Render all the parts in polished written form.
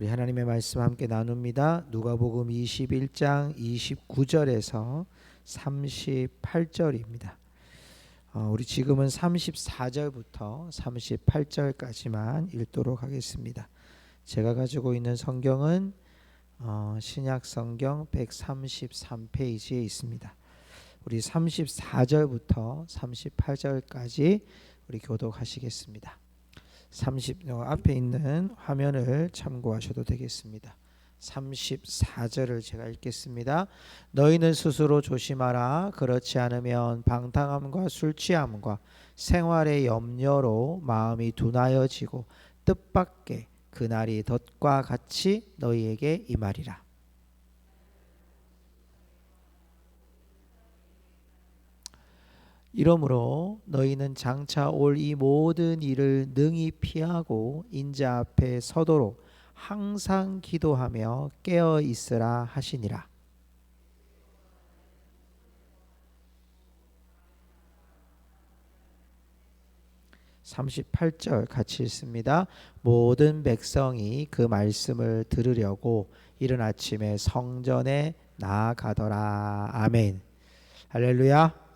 우리 하나님의 말씀 함께 나눕니다. 누가복음 21장 29절에서 38절입니다. 우리 지금은 34절부터 38절까지만 읽도록 하겠습니다. 제가 가지고 있는 성경은 신약 성경 133페이지에 있습니다. 우리 34절부터 38절까지 우리 교독하시겠습니다. 앞에 있는 화면을 참고하셔도 되겠습니다. 34절을 제가 읽겠습니다. 너희는 스스로 조심하라. 그렇지 않으면 방탕함과 술 취함과 생활의 염려로 마음이 둔하여지고 뜻밖의 그날이 덫과 같이 너희에게 임하리라. 이러므로 너희는 장차 올 이 모든 일을 능히 피하고 인자 앞에 서도록 항상 기도하며 깨어 있으라 하시니라. 38절 같이 읽습니다. 모든 백성이 그 말씀을 들으려고 이른 아침에 성전에 나아가더라. 아멘. 할렐루야.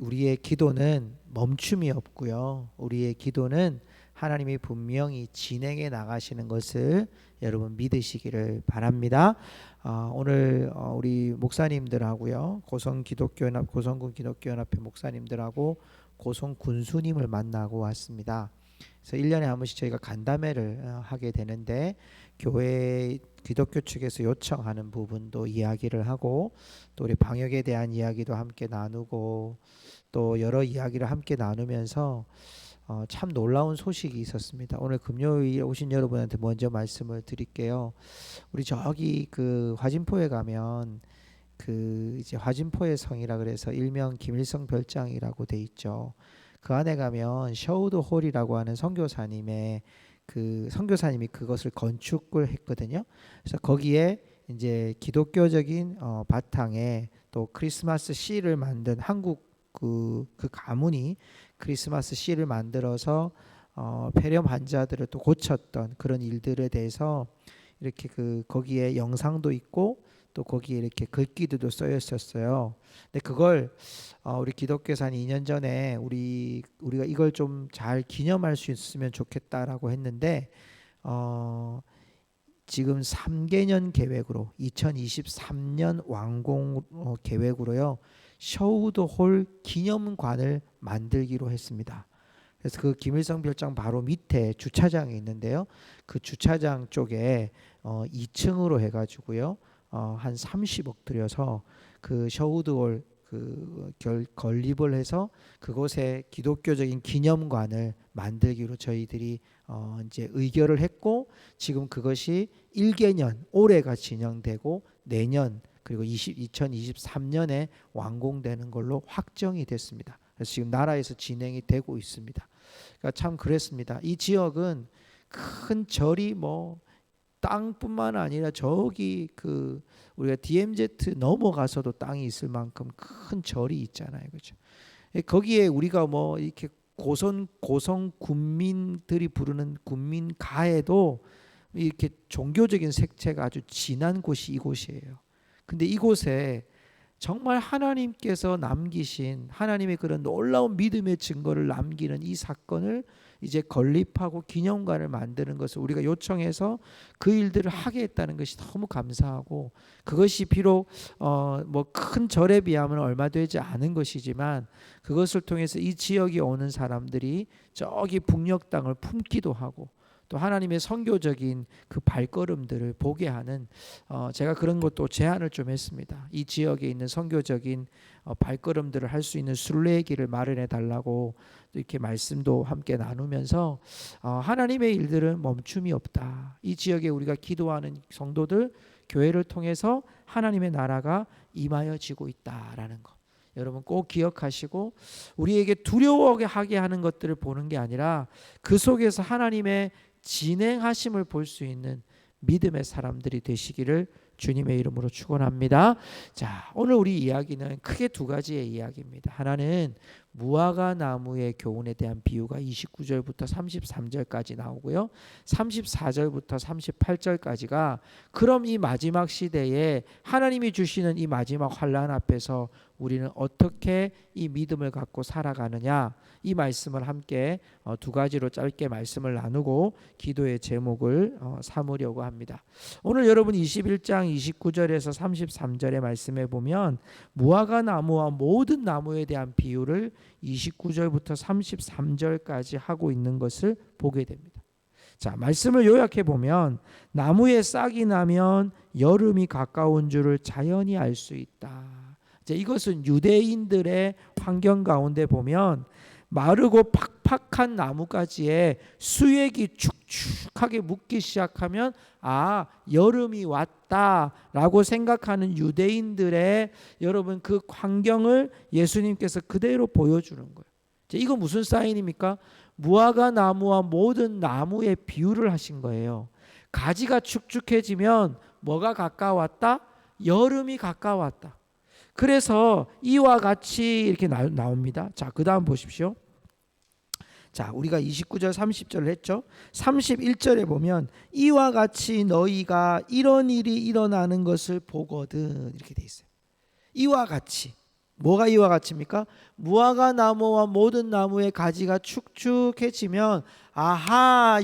우리의 기도는 멈춤이 없고요. 우리의 기도는 하나님이 분명히 진행해 나가시는 것을 여러분 믿으시기를 바랍니다. 오늘 우리 목사님들하고요, 고성군 기독교연합회 목사님들하고 고성 군수님을 만나고 왔습니다. 그래서 1년에 한 번씩 저희가 간담회를 하게 되는데 교회 기독교 측에서 요청하는 부분도 이야기를 하고 또 우리 방역에 대한 이야기도 함께 나누고 또 여러 이야기를 함께 나누면서 참 놀라운 소식이 있었습니다. 오늘 금요일 오신 여러분한테 먼저 말씀을 드릴게요. 우리 저기 그 화진포에 가면 그 이제 화진포의 성이라 그래서 일명 김일성 별장이라고 돼 있죠. 그 안에 가면 셔우드 홀이라고 하는 선교사님이 그것을 건축을 했거든요. 그래서 거기에 이제 기독교적인 바탕에 또 크리스마스 씨를 만든 한국 그 가문이 크리스마스 씨를 만들어서 폐렴 환자들을 또 고쳤던 그런 일들에 대해서 이렇게 거기에 영상도 있고 또 거기에 이렇게 글귀들도 쓰여 있었어요. 근데 그걸 우리 기독교사는 2년 전에 우리가 이걸 좀 잘 기념할 수 있으면 좋겠다라고 했는데 지금 3개년 계획으로 2023년 완공 계획으로요. 셔우드 홀 기념관을 만들기로 했습니다. 그래서 그 김일성 별장 바로 밑에 주차장이 있는데요. 그 주차장 쪽에 2층으로 해가지고요. 한 30억 들여서 그 셔우드홀 건립을 해서 그곳에 기독교적인 기념관을 만들기로 저희들이 이제 의결을 했고 지금 그것이 1개년 올해가 진행되고 내년 그리고 2023년에 완공되는 걸로 확정이 됐습니다. 그래서 지금 나라에서 진행이 되고 있습니다. 그러니까 참 그랬습니다. 이 지역은 큰 절이 땅뿐만 아니라 저기 우리가 DMZ 넘어가서도 땅이 있을 만큼 큰 절이 있잖아요, 그렇죠? 거기에 우리가 이렇게 고성 군민들이 부르는 군민가에도 이렇게 종교적인 색채가 아주 진한 곳이 이곳이에요. 근데 이곳에 정말 하나님께서 남기신 하나님의 그런 놀라운 믿음의 증거를 남기는 이 사건을 이제 건립하고 기념관을 만드는 것을 우리가 요청해서 그 일들을 하게 했다는 것이 너무 감사하고 그것이 비록 큰 절에 비하면 얼마 되지 않은 것이지만 그것을 통해서 이 지역에 오는 사람들이 저기 북녘 땅을 품기도 하고 또 하나님의 선교적인 그 발걸음들을 보게 하는 제가 그런 것도 제안을 좀 했습니다. 이 지역에 있는 선교적인 발걸음들을 할 수 있는 순례길을 마련해 달라고 이렇게 말씀도 함께 나누면서 하나님의 일들은 멈춤이 없다. 이 지역에 우리가 기도하는 성도들 교회를 통해서 하나님의 나라가 임하여지고 있다라는 것. 여러분 꼭 기억하시고 우리에게 두려워하게 하는 것들을 보는 게 아니라 그 속에서 하나님의 진행하심을 볼 수 있는 믿음의 사람들이 되시기를 주님의 이름으로 축원합니다. 자, 오늘 우리 이야기는 크게 두 가지의 이야기입니다. 하나는 무화과 나무의 교훈에 대한 비유가 29절부터 33절까지 나오고요. 34절부터 38절까지가 그럼 이 마지막 시대에 하나님이 주시는 이 마지막 환난 앞에서 우리는 어떻게 이 믿음을 갖고 살아가느냐, 이 말씀을 함께 두 가지로 짧게 말씀을 나누고 기도의 제목을 삼으려고 합니다. 오늘 여러분 21장 29절에서 33절의 말씀에 보면 무화과 나무와 모든 나무에 대한 비유를 29절부터 33절까지 하고 있는 것을 보게 됩니다. 자, 말씀을 요약해 보면 나무에 싹이 나면 여름이 가까운 줄을 자연히 알 수 있다. 이것은 유대인들의 환경 가운데 보면 마르고 팍팍한 나무가지에 수액이 축축하게 묻기 시작하면 여름이 왔다라고 생각하는 유대인들의 여러분 그 광경을 예수님께서 그대로 보여주는 거예요. 이거 무슨 사인입니까? 무화과 나무와 모든 나무의 비유를 하신 거예요. 가지가 축축해지면 뭐가 가까웠다? 여름이 가까웠다. 그래서 이와 같이 이렇게 나옵니다. 자, 그 다음 보십시오. 자, 우리가 29절 30절을 했죠. 31절에 보면 이와 같이 너희가 이런 일이 일어나는 것을 보거든, 이렇게 돼 있어요. 이와 같이. 뭐가 이와 같입니까? 무화과 나무와 모든 나무의 가지가 축축해지면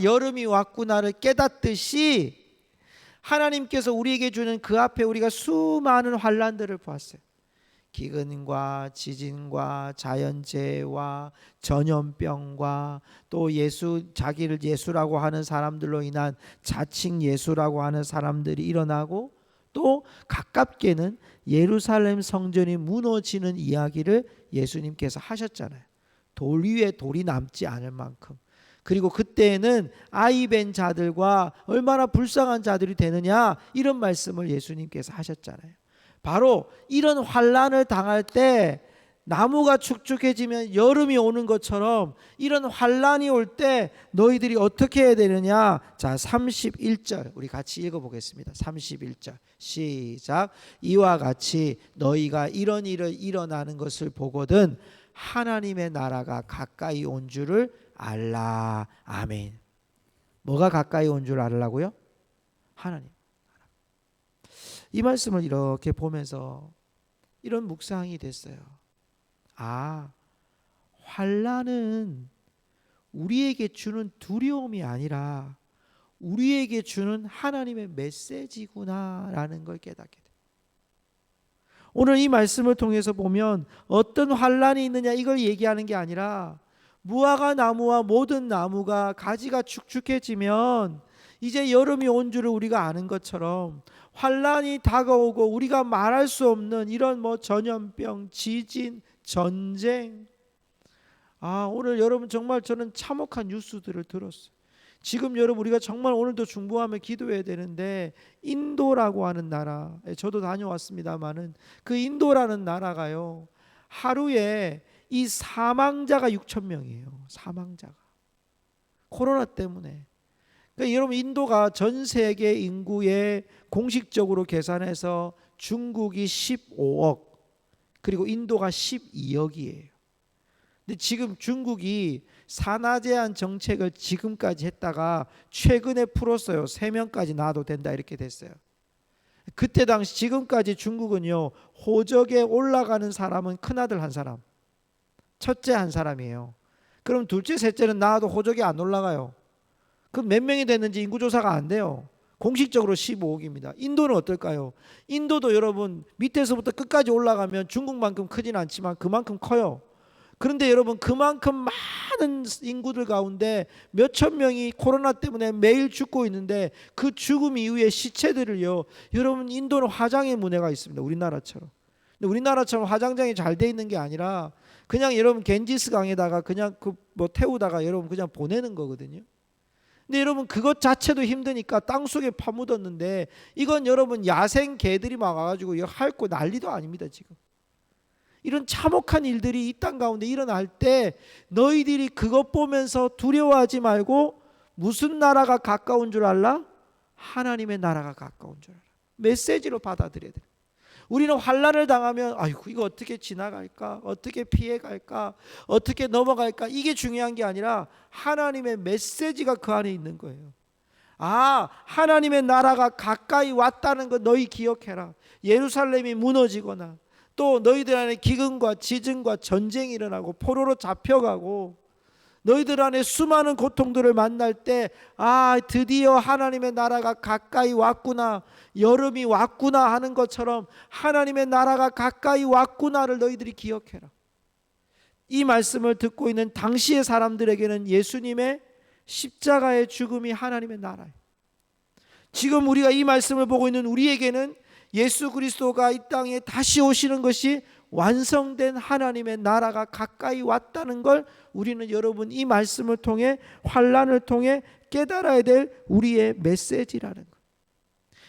여름이 왔구나를 깨닫듯이 하나님께서 우리에게 주는 그 앞에 우리가 수많은 환난들을 보았어요. 기근과 지진과 자연재해와 전염병과 또 자기를 예수라고 하는 사람들로 인한 자칭 예수라고 하는 사람들이 일어나고, 또 가깝게는 예루살렘 성전이 무너지는 이야기를 예수님께서 하셨잖아요. 돌 위에 돌이 남지 않을 만큼. 그리고 그때에는 아이벤 자들과 얼마나 불쌍한 자들이 되느냐, 이런 말씀을 예수님께서 하셨잖아요. 바로 이런 환난을 당할 때 나무가 축축해지면 여름이 오는 것처럼 이런 환난이 올 때 너희들이 어떻게 해야 되느냐. 자, 31절 우리 같이 읽어보겠습니다. 31절 시작. 이와 같이 너희가 이런 일을 일어나는 것을 보거든 하나님의 나라가 가까이 온 줄을 알라. 아멘. 뭐가 가까이 온 줄 알라고요? 하나님. 이 말씀을 이렇게 보면서 이런 묵상이 됐어요. 환난은 우리에게 주는 두려움이 아니라 우리에게 주는 하나님의 메시지구나라는 걸 깨닫게 돼요. 오늘 이 말씀을 통해서 보면 어떤 환난이 있느냐 이걸 얘기하는 게 아니라 무화과 나무와 모든 나무가 가지가 축축해지면 이제 여름이 온 줄을 우리가 아는 것처럼 환난이 다가오고 우리가 말할 수 없는 이런 전염병, 지진, 전쟁. 오늘 여러분 정말 저는 참혹한 뉴스들을 들었어요. 지금 여러분 우리가 정말 오늘도 중보하며 기도해야 되는데 인도라고 하는 나라, 저도 다녀왔습니다마는 그 인도라는 나라가요, 하루에 이 사망자가 6,000명이에요. 사망자가 코로나 때문에. 그러니까 여러분 인도가 전 세계 인구의 공식적으로 계산해서 중국이 15억 그리고 인도가 12억이에요. 근데 지금 중국이 산하 제한 정책을 지금까지 했다가 최근에 풀었어요. 3명까지 놔도 된다 이렇게 됐어요. 그때 당시 지금까지 중국은요, 호적에 올라가는 사람은 큰아들 한 사람, 첫째 한 사람이에요. 그럼 둘째 셋째는 낳아도 호적에 안 올라가요. 그럼 몇 명이 됐는지 인구조사가 안 돼요. 공식적으로 15억입니다. 인도는 어떨까요? 인도도 여러분 밑에서부터 끝까지 올라가면 중국만큼 크진 않지만 그만큼 커요. 그런데 여러분 그만큼 많은 인구들 가운데 몇천 명이 코로나 때문에 매일 죽고 있는데 그 죽음 이후에 시체들을요, 여러분 인도는 화장의 문화가 있습니다. 우리나라처럼. 근데 우리나라처럼 화장장이 잘 돼 있는 게 아니라 그냥 여러분 겐지스 강에다가 그냥 태우다가 여러분 그냥 보내는 거거든요. 근데 여러분 그것 자체도 힘드니까 땅속에 파묻었는데 이건 여러분 야생 개들이 막 와가지고 이거 핥고 난리도 아닙니다. 지금 이런 참혹한 일들이 이 땅 가운데 일어날 때 너희들이 그것 보면서 두려워하지 말고 무슨 나라가 가까운 줄 알라? 하나님의 나라가 가까운 줄 알아. 메시지로 받아들여야 돼요. 우리는 환난을 당하면 아이고 이거 어떻게 지나갈까, 어떻게 피해갈까, 어떻게 넘어갈까, 이게 중요한 게 아니라 하나님의 메시지가 그 안에 있는 거예요. 아, 하나님의 나라가 가까이 왔다는 거 너희 기억해라. 예루살렘이 무너지거나 또 너희들 안에 기근과 지진과 전쟁이 일어나고 포로로 잡혀가고 너희들 안에 수많은 고통들을 만날 때, 아, 드디어 하나님의 나라가 가까이 왔구나, 여름이 왔구나 하는 것처럼 하나님의 나라가 가까이 왔구나를 너희들이 기억해라. 이 말씀을 듣고 있는 당시의 사람들에게는 예수님의 십자가의 죽음이 하나님의 나라예요. 지금 우리가 이 말씀을 보고 있는 우리에게는 예수 그리스도가 이 땅에 다시 오시는 것이 완성된 하나님의 나라가 가까이 왔다는 걸 우리는 여러분 이 말씀을 통해, 환난을 통해 깨달아야 될 우리의 메시지라는 거예요.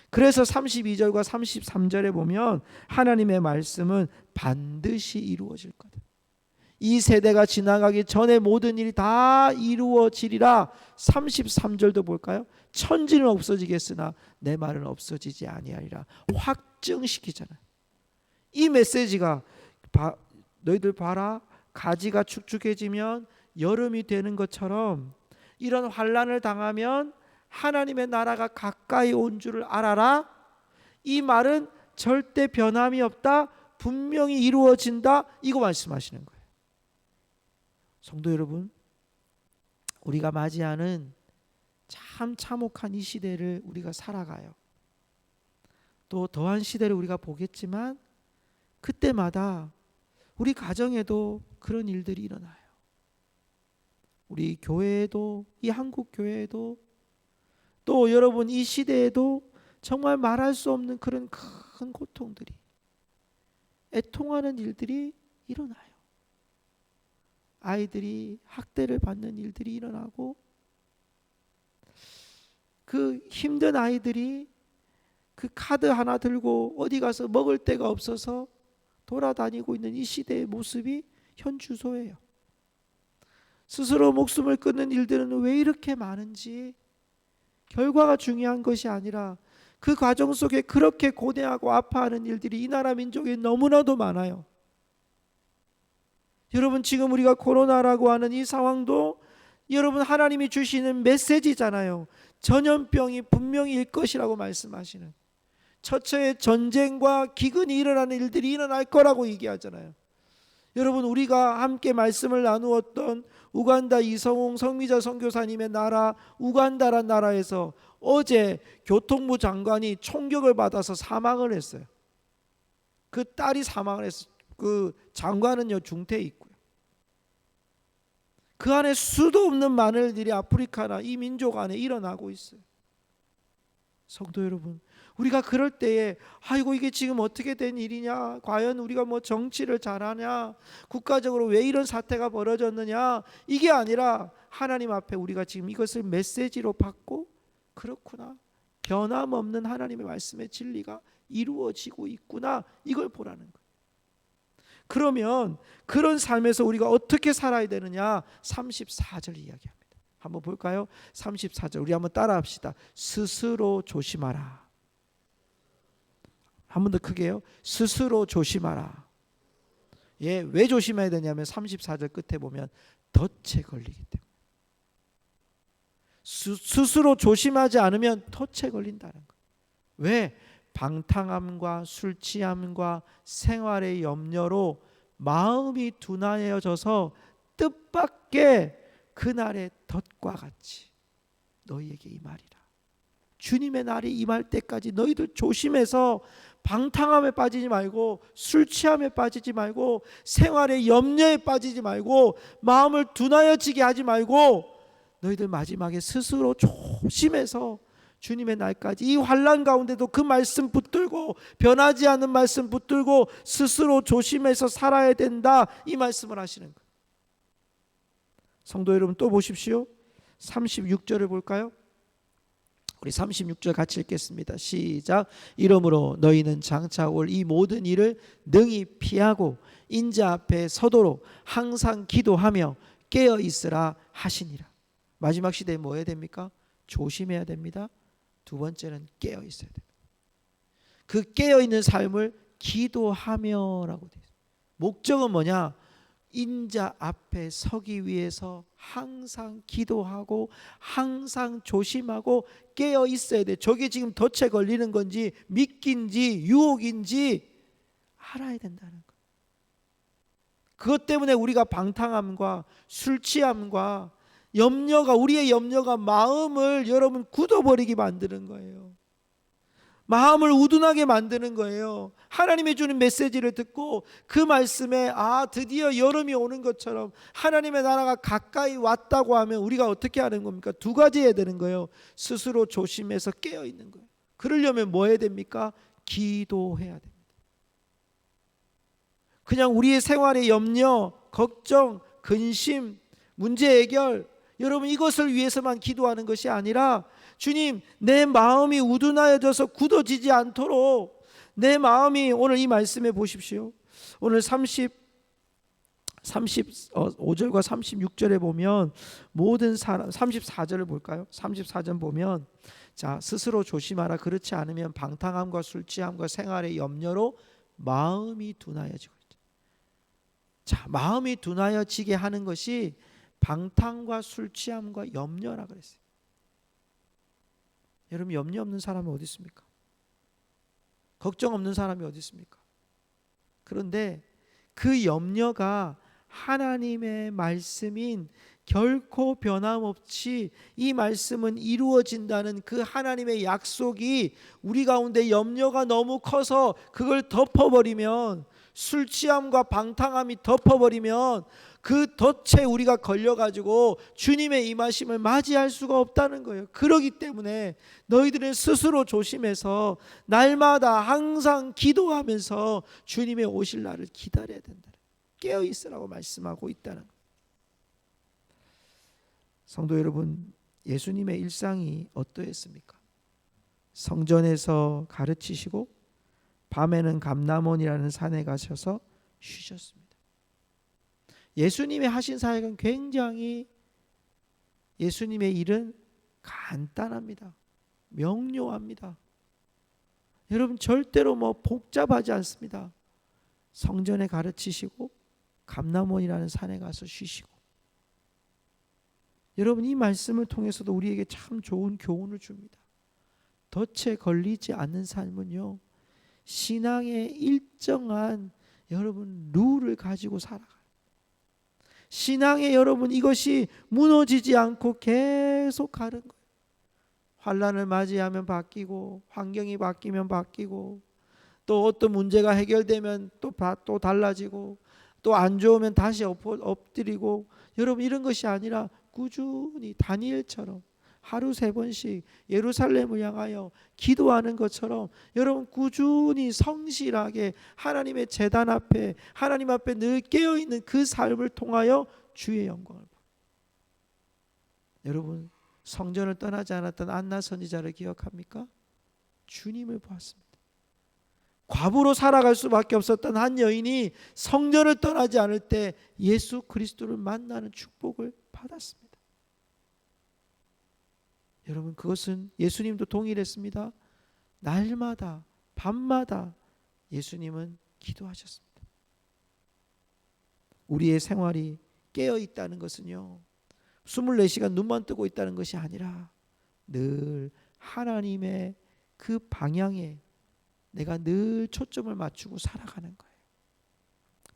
그래서 32절과 33절에 보면 하나님의 말씀은 반드시 이루어질 거다. 이 세대가 지나가기 전에 모든 일이 다 이루어지리라. 33절도 볼까요? 천지는 없어지겠으나 내 말은 없어지지 아니하리라. 확증시키잖아요. 이 메시지가 너희들 봐라, 가지가 축축해지면 여름이 되는 것처럼 이런 환난을 당하면 하나님의 나라가 가까이 온 줄을 알아라. 이 말은 절대 변함이 없다, 분명히 이루어진다, 이거 말씀하시는 거예요. 성도 여러분, 우리가 맞이하는 참 참혹한 이 시대를 우리가 살아가요. 또 더한 시대를 우리가 보겠지만 그때마다 우리 가정에도 그런 일들이 일어나요. 우리 교회에도, 이 한국 교회에도, 또 여러분 이 시대에도 정말 말할 수 없는 그런 큰 고통들이, 애통하는 일들이 일어나요. 아이들이 학대를 받는 일들이 일어나고, 그 힘든 아이들이 그 카드 하나 들고 어디 가서 먹을 데가 없어서 돌아다니고 있는 이 시대의 모습이 현 주소예요. 스스로 목숨을 끊는 일들은 왜 이렇게 많은지, 결과가 중요한 것이 아니라 그 과정 속에 그렇게 고뇌하고 아파하는 일들이 이 나라 민족에 너무나도 많아요. 여러분, 지금 우리가 코로나라고 하는 이 상황도 여러분 하나님이 주시는 메시지잖아요. 전염병이 분명히 일 것이라고 말씀하시는, 처처에 전쟁과 기근이 일어나는 일들이 일어날 거라고 얘기하잖아요. 여러분, 우리가 함께 말씀을 나누었던 우간다 이성웅 성미자 선교사님의 나라 우간다란 나라에서 어제 교통부 장관이 총격을 받아서 사망을 했어요. 그 딸이 사망을 했어요. 그 장관은요 중태에 있고요. 그 안에 수도 없는 많은 일이 아프리카나 이 민족 안에 일어나고 있어요. 성도 여러분, 우리가 그럴 때에 아이고 이게 지금 어떻게 된 일이냐, 과연 우리가 뭐 정치를 잘하냐, 국가적으로 왜 이런 사태가 벌어졌느냐, 이게 아니라 하나님 앞에 우리가 지금 이것을 메시지로 받고, 그렇구나, 변함없는 하나님의 말씀의 진리가 이루어지고 있구나, 이걸 보라는 거예요. 그러면 그런 삶에서 우리가 어떻게 살아야 되느냐, 34절 이야기합니다. 한번 볼까요? 34절 우리 한번 따라합시다. 스스로 조심하라. 한 번 더 크게요. 스스로 조심하라. 예, 왜 조심해야 되냐면 34절 끝에 보면 덫에 걸리기 때문에. 스스로 조심하지 않으면 덫에 걸린다는 거예요. 왜? 방탕함과 술 취함과 생활의 염려로 마음이 둔하여져서 뜻밖의 그날의 덫과 같이 너희에게 임하리라. 주님의 날이 임할 때까지 너희들 조심해서 방탕함에 빠지지 말고, 술 취함에 빠지지 말고, 생활의 염려에 빠지지 말고, 마음을 둔하여지게 하지 말고, 너희들 마지막에 스스로 조심해서 주님의 날까지 이 환난 가운데도 그 말씀 붙들고, 변하지 않는 말씀 붙들고 스스로 조심해서 살아야 된다, 이 말씀을 하시는 거예요. 성도 여러분, 또 보십시오. 36절을 볼까요? 우리 36절 같이 읽겠습니다. 시작. 이러므로 너희는 장차 올 이 모든 일을 능히 피하고 인자 앞에 서도록 항상 기도하며 깨어 있으라 하시니라. 마지막 시대에 뭐 해야 됩니까? 조심해야 됩니다. 두 번째는 깨어 있어야 됩니다. 그 깨어있는 삶을 기도하며라고 되어 있어요. 목적은 뭐냐? 인자 앞에 서기 위해서 항상 기도하고 항상 조심하고 깨어 있어야 돼. 저게 지금 덫에 걸리는 건지 미끼인지 유혹인지 알아야 된다는 거예요. 그것 때문에 우리가 방탕함과 술 취함과 염려가, 우리의 염려가 마음을 여러분 굳어버리게 만드는 거예요. 마음을 우둔하게 만드는 거예요. 하나님이 주는 메시지를 듣고 그 말씀에 드디어 여름이 오는 것처럼 하나님의 나라가 가까이 왔다고 하면 우리가 어떻게 하는 겁니까? 두 가지 해야 되는 거예요. 스스로 조심해서 깨어 있는 거예요. 그러려면 뭐 해야 됩니까? 기도해야 됩니다. 그냥 우리의 생활의 염려, 걱정, 근심, 문제 해결, 여러분 이것을 위해서만 기도하는 것이 아니라 주님, 내 마음이 우둔하여져서 굳어지지 않도록 내 마음이, 오늘 이 말씀에 보십시오. 오늘 35절과 36절에 보면 모든 사람, 34절을 볼까요? 34절 보면 자, 스스로 조심하라. 그렇지 않으면 방탕함과 술 취함과 생활의 염려로 마음이 둔하여지고 있죠. 자, 마음이 둔하여지게 하는 것이 방탕과 술 취함과 염려라 그랬어요. 여러분 염려 없는 사람이 어디 있습니까? 걱정 없는 사람이 어디 있습니까? 그런데 그 염려가 하나님의 말씀인 결코 변함없이 이 말씀은 이루어진다는 그 하나님의 약속이 우리 가운데 염려가 너무 커서 그걸 덮어버리면, 술 취함과 방탕함이 덮어버리면 그 덫에 우리가 걸려가지고 주님의 임하심을 맞이할 수가 없다는 거예요. 그렇기 때문에 너희들은 스스로 조심해서 날마다 항상 기도하면서 주님의 오실 날을 기다려야 된다. 깨어 있으라고 말씀하고 있다는 거예요. 성도 여러분, 예수님의 일상이 어떠했습니까? 성전에서 가르치시고 밤에는 감람원이라는 산에 가셔서 쉬셨습니다. 예수님이 하신 사역은 굉장히, 예수님의 일은 간단합니다. 명료합니다. 여러분 절대로 복잡하지 않습니다. 성전에 가르치시고 감람원이라는 산에 가서 쉬시고. 여러분 이 말씀을 통해서도 우리에게 참 좋은 교훈을 줍니다. 덫에 걸리지 않는 삶은요, 신앙의 일정한 여러분 룰을 가지고 살아가요. 신앙의 여러분 이것이 무너지지 않고 계속 가는 거예요. 환난을 맞이하면 바뀌고, 환경이 바뀌면 바뀌고, 또 어떤 문제가 해결되면 또 달라지고, 또 안 좋으면 다시 엎드리고. 여러분 이런 것이 아니라 꾸준히 다니엘처럼 하루 3번씩 예루살렘을 향하여 기도하는 것처럼 여러분 꾸준히 성실하게 하나님의 제단 앞에, 하나님 앞에 늘 깨어있는 그 삶을 통하여 주의 영광을 보고. 여러분 성전을 떠나지 않았던 안나 선지자를 기억합니까? 주님을 보았습니다. 과부로 살아갈 수밖에 없었던 한 여인이 성전을 떠나지 않을 때 예수 그리스도를 만나는 축복을 받았습니다. 여러분 그것은 예수님도 동일했습니다. 날마다 밤마다 예수님은 기도하셨습니다. 우리의 생활이 깨어 있다는 것은요, 24시간 눈만 뜨고 있다는 것이 아니라 늘 하나님의 그 방향에 내가 늘 초점을 맞추고 살아가는 거예요.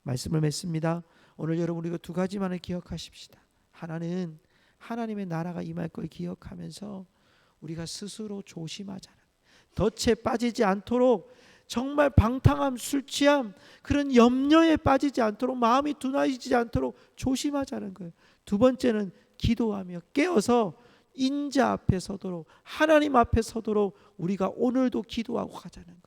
말씀을 맺습니다. 오늘 여러분 우리가 2가지만을 기억하십시다. 하나는 하나님의 나라가 임할 걸 기억하면서 우리가 스스로 조심하자는, 덫에 빠지지 않도록, 정말 방탕함, 술 취함, 그런 염려에 빠지지 않도록, 마음이 둔하지 않도록 조심하자는 거예요. 2번째는 기도하며 깨어서 인자 앞에 서도록, 하나님 앞에 서도록 우리가 오늘도 기도하고 가자는 거예요.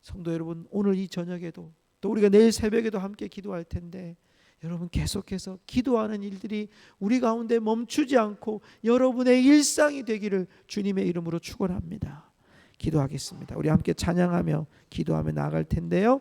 성도 여러분, 오늘 이 저녁에도 또 우리가 내일 새벽에도 함께 기도할 텐데 여러분 계속해서 기도하는 일들이 우리 가운데 멈추지 않고 여러분의 일상이 되기를 주님의 이름으로 축원합니다. 기도하겠습니다. 우리 함께 찬양하며 기도하며 나아갈 텐데요.